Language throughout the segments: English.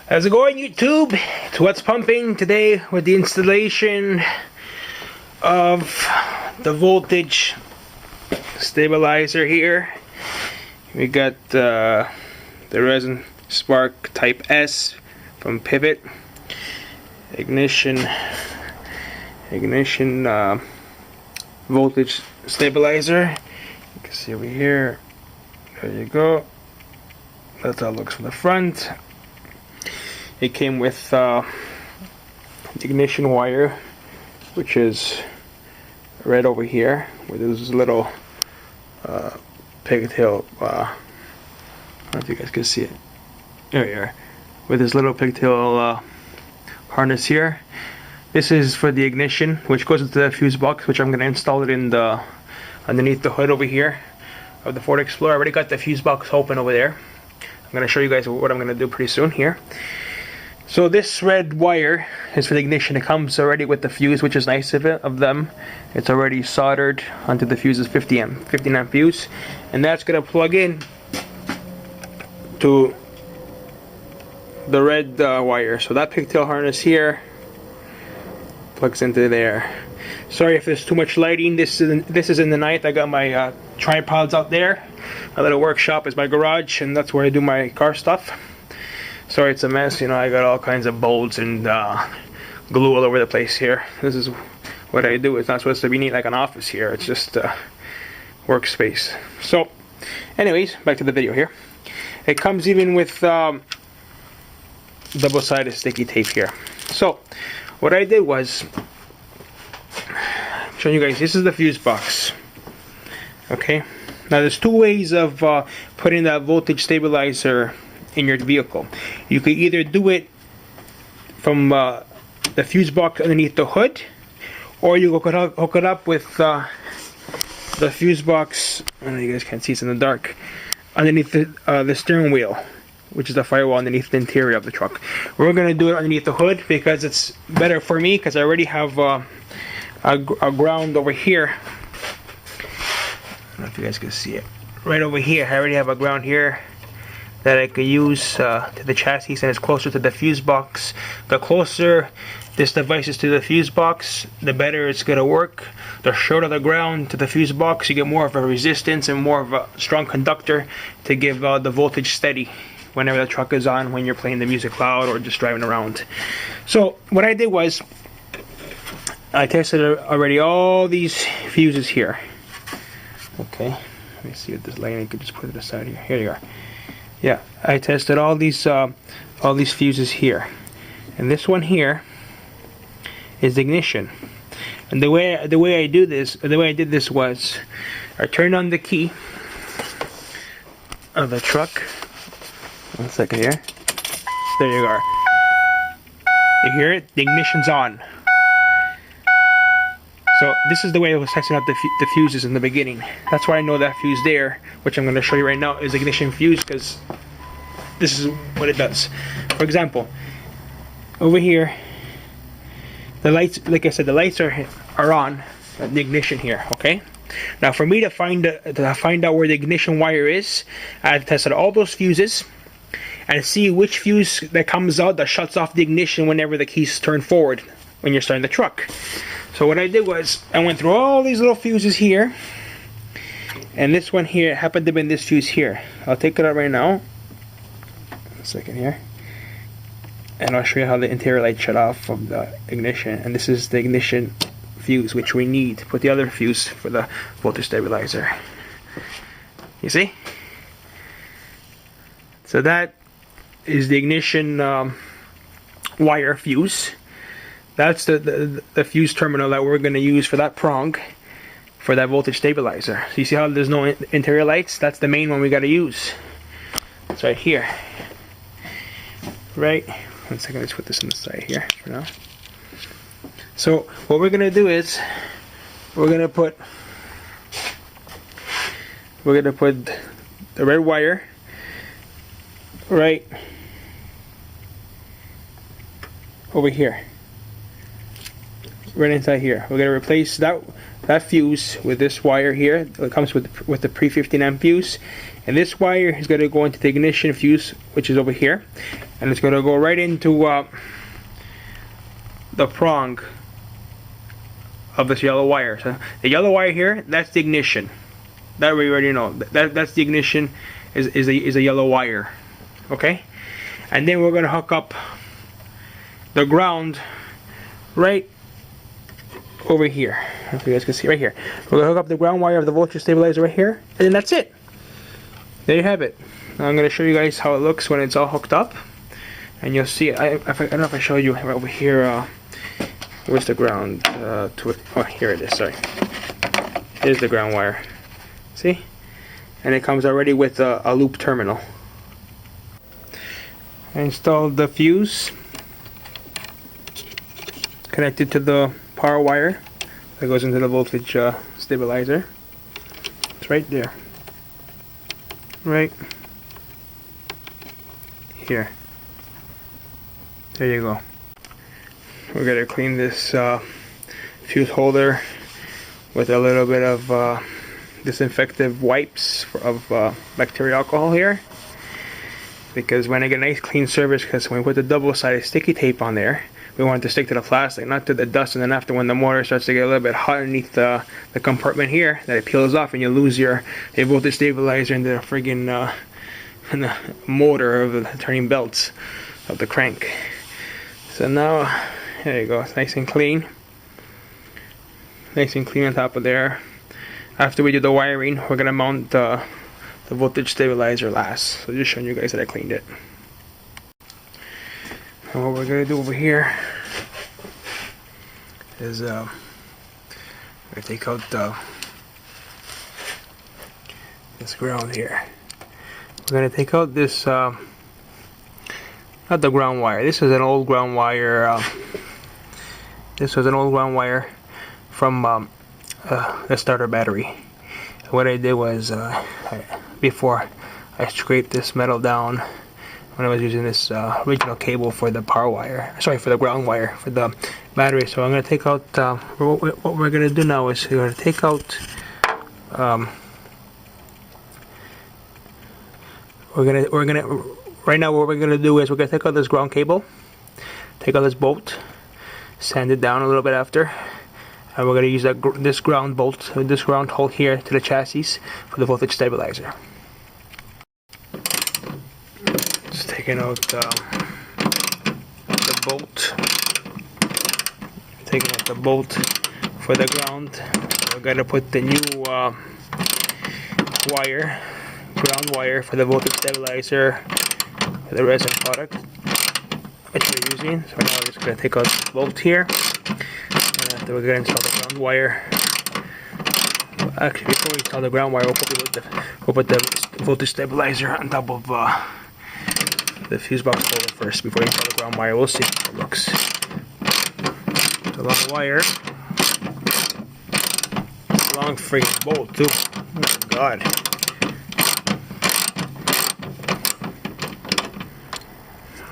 How's it going, YouTube? It's What's Pumping today with the installation of the voltage stabilizer here. We got the Raizin Spark Type S from Pivot. Ignition voltage stabilizer. You can see over here. There you go. That's how it looks from the front. It came with the ignition wire, which is right over here, with this little pigtail. I don't know if you guys can see it. There you are. With this little pigtail harness here. This is for the ignition, which goes into the fuse box, which I'm going to install it in the underneath the hood over here of the Ford Explorer. I already got the fuse box open over there. I'm going to show you guys what I'm going to do pretty soon here. So this red wire is for the ignition. It comes already with the fuse, which is nice of them. It's already soldered onto the fuse's 15 amp fuse, and that's going to plug in to the red wire. So that pigtail harness here plugs into there. Sorry if there's too much lighting. This is in the night. I got my tripods out there. My little workshop is my garage, and that's where I do my car stuff. Sorry, it's a mess. You know, I got all kinds of bolts and glue all over the place here. This is what I do. It's not supposed to be neat like an office here. It's just workspace. So, anyways, back to the video here. It comes even with double-sided sticky tape here. So, what I did was showing you guys. This is the fuse box. Okay. Now, there's two ways of putting that voltage stabilizer in your vehicle. You could either do it from the fuse box underneath the hood, or you hook it up with the fuse box. I know you guys can't see, it's in the dark, underneath the steering wheel, which is the firewall underneath the interior of the truck. We're going to do it underneath the hood because it's better for me, because I already have a ground over here. I don't know if you guys can see it. Right over here, I already have a ground here that I could use to the chassis, and it's closer to the fuse box. The closer this device is to the fuse box, the better it's going to work. The shorter the ground to the fuse box, you get more of a resistance and more of a strong conductor to give the voltage steady whenever the truck is on, when you're playing the music loud or just driving around. So what I did was, I tested already all these fuses here. Okay, let me see if this lighting, I could just put it aside here. Here you are. Yeah, I tested all these fuses here, and this one here is the ignition. And the way I did this was, I turned on the key of the truck. 1 second here. There you are. You hear it? The ignition's on. So this is the way I was testing out the fuses in the beginning. That's why I know that fuse there, which I'm going to show you right now, is ignition fuse, because this is what it does. For example, over here, the lights, like I said, the lights are on the ignition here. Okay. Now, for me to find out where the ignition wire is, I had tested all those fuses and see which fuse that comes out that shuts off the ignition whenever the keys turn forward when you're starting the truck. So what I did was, I went through all these little fuses here, and this one here happened to be in this fuse here. I'll take it out right now. 1 second here. And I'll show you how the interior light shut off from the ignition. And this is the ignition fuse, which we need to put the other fuse for the voltage stabilizer. You see? So that is the ignition wire fuse. That's the fuse terminal that we're going to use for that prong, for that voltage stabilizer. So you see how there's no interior lights? That's the main one we got to use. It's right here. Right? 1 second, let's put this on the side here for now. So what we're going to do is, we're going to put the red wire right over here. right inside here. We're gonna replace that fuse with this wire here. It comes with the pre 15 amp fuse, and this wire is gonna go into the ignition fuse, which is over here, and it's gonna go right into the prong of this yellow wire. So the yellow wire here, that's the ignition. That we already know. That's the ignition. Is a yellow wire. Okay, and then we're gonna hook up the ground right over here. If you guys can see right here, we're gonna hook up the ground wire of the voltage stabilizer right here, and then that's it. There you have it. Now I'm gonna show you guys how it looks when it's all hooked up, and you'll see it. I don't know if I showed you over here. Where's the ground? Oh, here it is. Sorry. Here's the ground wire. See? And it comes already with a loop terminal. I installed the fuse connected to the power wire that goes into the voltage stabilizer. It's right there. Right here. There you go. We're going to clean this fuse holder with a little bit of disinfectant wipes of bacterial alcohol here, because when I get a nice clean surface, because when we put the double-sided sticky tape on there, we want it to stick to the plastic, not to the dust, and then after, when the motor starts to get a little bit hot underneath the compartment here, that it peels off and you lose your voltage stabilizer in the friggin' in the motor of the turning belts of the crank. So now, there you go, it's nice and clean. Nice and clean on top of there. After we do the wiring, we're going to mount the voltage stabilizer last. So just showing you guys that I cleaned it. And what we're going to do over here is we're going to take out this ground here. We're going to take out this, not the ground wire. This is an old ground wire. This was an old ground wire from the starter battery. What I did was, before I scraped this metal down, when I was using this original cable for the power wire, sorry, for the ground wire for the battery. So I'm going to take out, what we're going to do now is we're going to take out, right now what we're going to do is we're going to take out this ground cable, take out this bolt, sand it down a little bit after, and we're going to use this ground bolt, this ground hole here to the chassis for the voltage stabilizer. Just taking out the bolt. Taking out the bolt for the ground. We're going to put the new wire, ground wire for the voltage stabilizer for the Raizin product which we're using. So now we're just going to take out the bolt here. After we're going to install the ground wire. Actually, before we install the ground wire, we'll put the voltage stabilizer on top of the fuse box holder first before we install the ground wire. We'll see how it looks. It's a long wire. It's a long freaking bolt too. Oh my god.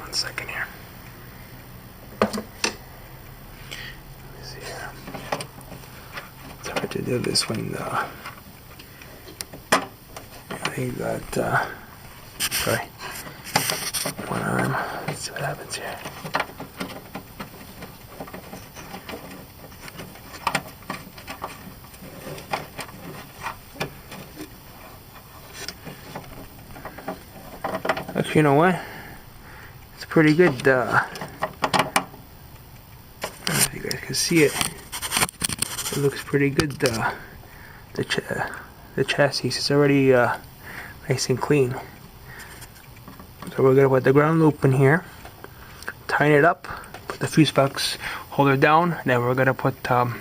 One second here. To do this when I got sorry, one arm. Let's see what happens here. Actually, you know what? It's pretty good. I don't know if you guys can see it. It looks pretty good. The chassis is already nice and clean. So we're gonna put the ground loop in here, tighten it up, put the fuse box holder down, then we're gonna put the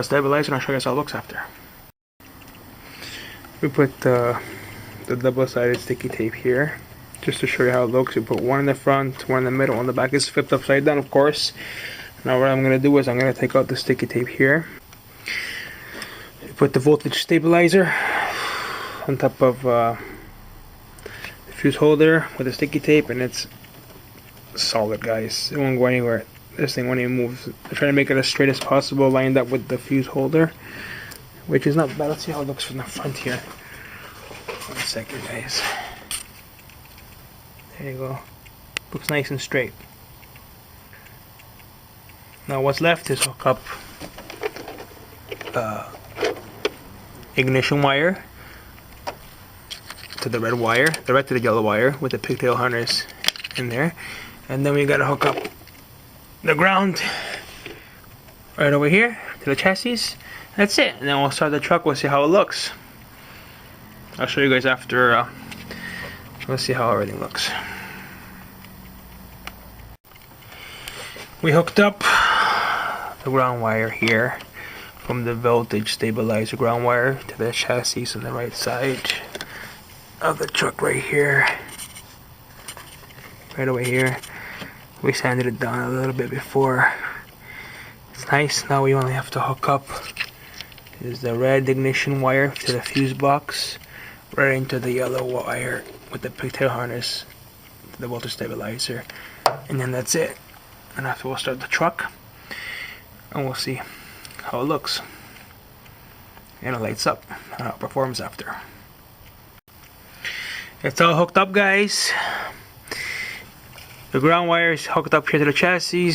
stabilizer, and I'll show you guys how it looks after. We put the double-sided sticky tape here, just to show you how it looks. We put one in the front, one in the middle, one in the back. It's flipped upside down, of course. Now what I'm going to do is I'm going to take out the sticky tape here. Put the voltage stabilizer on top of the fuse holder with the sticky tape, and it's solid, guys. It won't go anywhere. this thing when it moves. I try to make it as straight as possible, lined up with the fuse holder, which is not bad. Let's see how it looks from the front here. 1 second, guys. There you go. Looks nice and straight. Now what's left is hook up ignition wire to the red wire, the red to the yellow wire with the pigtail harness in there, and then we gotta hook up the ground right over here to the chassis. That's it, and then we'll start the truck. We'll see how it looks. I'll show you guys after. Let's see how everything looks. We hooked up the ground wire here from the voltage stabilizer ground wire to the chassis on the right side of the truck right here. Right over here. We sanded it down a little bit before. It's nice. Now we only have to hook up is the red ignition wire to the fuse box right into the yellow wire with the pigtail harness to the voltage stabilizer, and then that's it. And after we'll start the truck and we'll see how it looks and it lights up and how it performs after. It's all hooked up, guys. The ground wire is hooked up here to the chassis.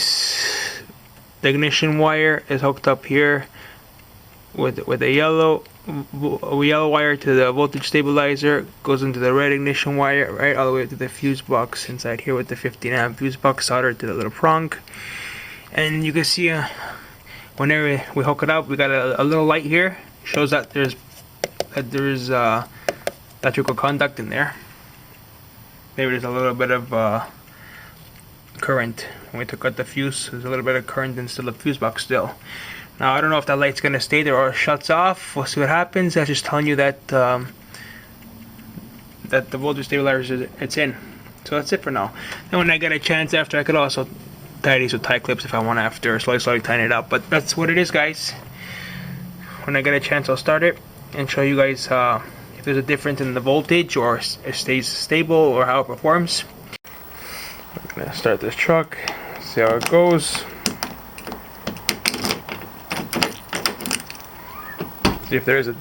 The ignition wire is hooked up here with a yellow wire to the voltage stabilizer. Goes into the red ignition wire right all the way to the fuse box inside here with the 15 amp fuse box soldered to the little prong. And you can see whenever we hook it up, we got a little light here. Shows that there's electrical conduct in there. Maybe there's a little bit of current. When we took out the fuse, there's a little bit of current and still the fuse box still. Now I don't know if that light's gonna stay there or it shuts off. We'll see what happens. I'm just telling you that that the voltage stabilizer it's in. So that's it for now. Then when I get a chance after, I could also tie these with tie clips if I want after, slowly tighten it up. But that's what it is, guys. When I get a chance, I'll start it and show you guys if there's a difference in the voltage or it stays stable or how it performs. I'm gonna start this truck, see how it goes. See if there's a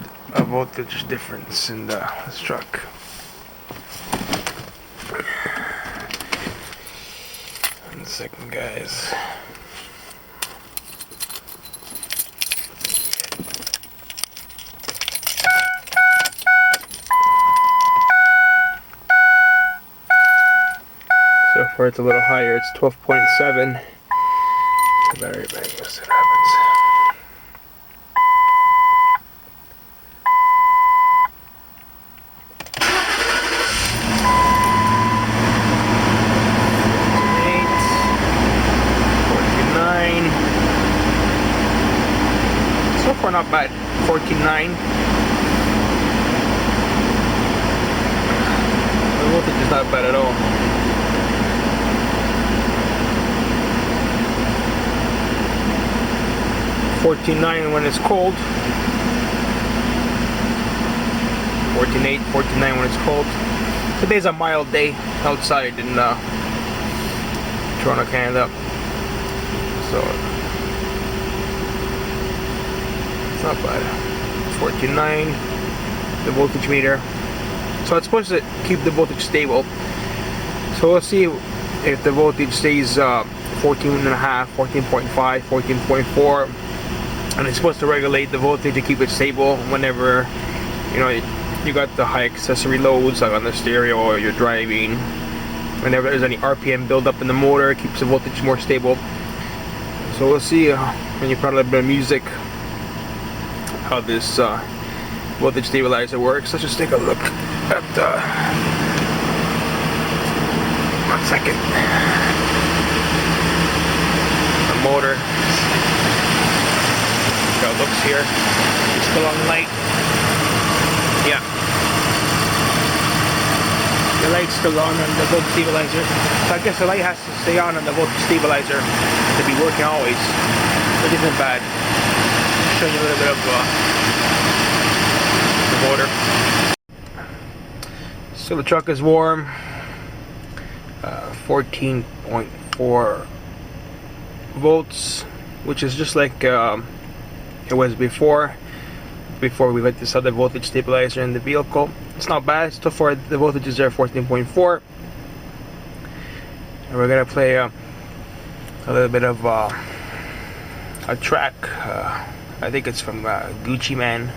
voltage difference in this truck. One second, guys. So far it's a little higher, it's 12.7. The battery bank, let's see what happens. So far not bad, 14.9. The voltage is not bad at all. 14.9 when it's cold. 14.8, 14.9 when it's cold. Today's a mild day outside in Toronto, Canada. So it's not bad. 14.9, the voltage meter. So it's supposed to keep the voltage stable. So we'll see if the voltage stays 14.5, 14.5, 14.4. And it's supposed to regulate the voltage to keep it stable whenever, you know, you got the high accessory loads like on the stereo or you're driving. Whenever there's any RPM buildup in the motor, it keeps the voltage more stable. So we'll see when you put a little bit of music how this voltage stabilizer works. Let's just take a look at the 1 second. The motor. How it looks here. It's still on light. Yeah. The light's still on the voltage stabilizer. So I guess the light has to stay on the voltage stabilizer to be working always. Which isn't bad. I'll show you a little bit of the motor. So the truck is warm. 14.4 volts, which is just like it was before we put this other voltage stabilizer in the vehicle. It's not bad. So far the voltage is there, 14.4. And we're gonna play a little bit of a track. I think it's from Gucci Man,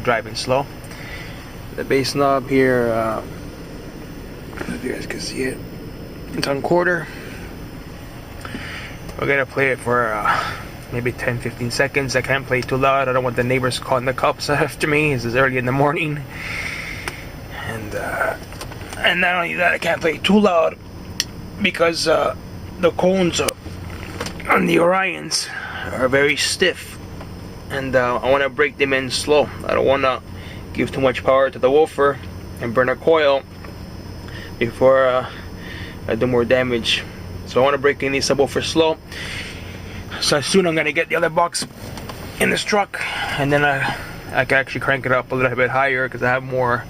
Driving Slow. The bass knob here, if you guys can see it, it's on quarter. We're gonna play it for maybe 10-15 seconds. I can't play too loud. I don't want the neighbors calling the cops after me. This is early in the morning, and not only that, I can't play too loud because the cones on the Orions are very stiff, and I want to break them in slow. I don't want to give too much power to the woofer and burn a coil before I do more damage. So I want to break in these subwoofers slow. So soon I'm gonna get the other box in this truck, and then I can actually crank it up a little bit higher because I have more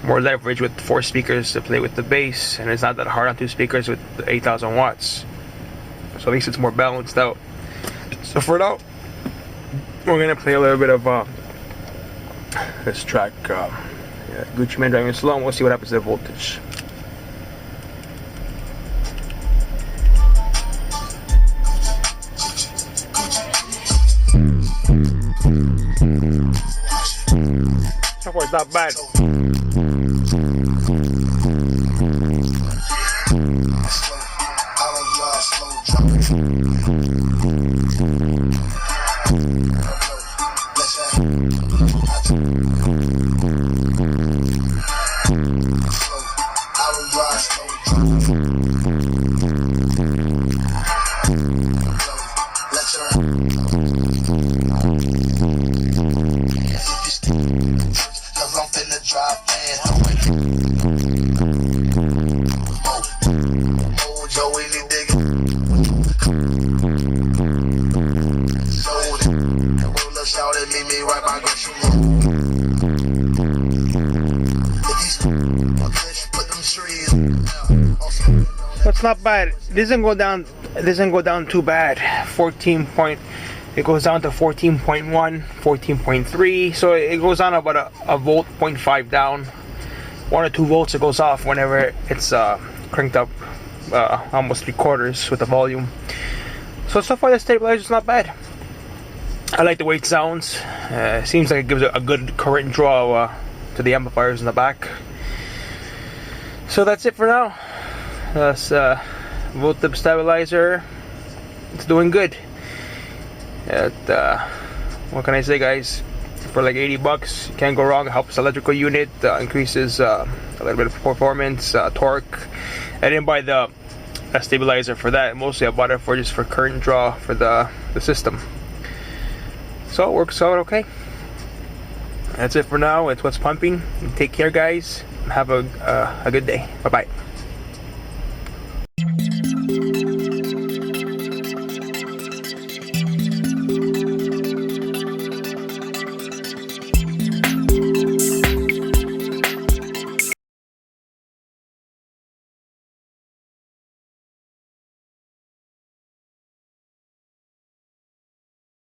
leverage with 4 speakers to play with the bass, and it's not that hard on 2 speakers with 8,000 watts. So at least it's more balanced out. So for now, we're gonna play a little bit of this track, Gucci Man Driving Slow, and we'll see what happens to the voltage. So far it's not bad. It's not bad. It doesn't go down. It doesn't go down too bad. It goes down to 14.1, 14.3. So it goes down about a volt, 0.5 down. 1 or 2 volts it goes off whenever it's cranked up almost 3/4 with the volume. So far the stabilizer's not bad. I like the way it sounds. Seems like it gives a good current draw to the amplifiers in the back. So that's it for now. That's voltage stabilizer. It's doing good. What can I say, guys? For like 80 bucks, you can't go wrong. It helps the electrical unit, increases a little bit of performance, torque. I didn't buy the stabilizer for that. Mostly I bought it for just for current draw for the system. So it works out okay. That's it for now. It's what's pumping. Take care, guys. Have a good day. Bye bye.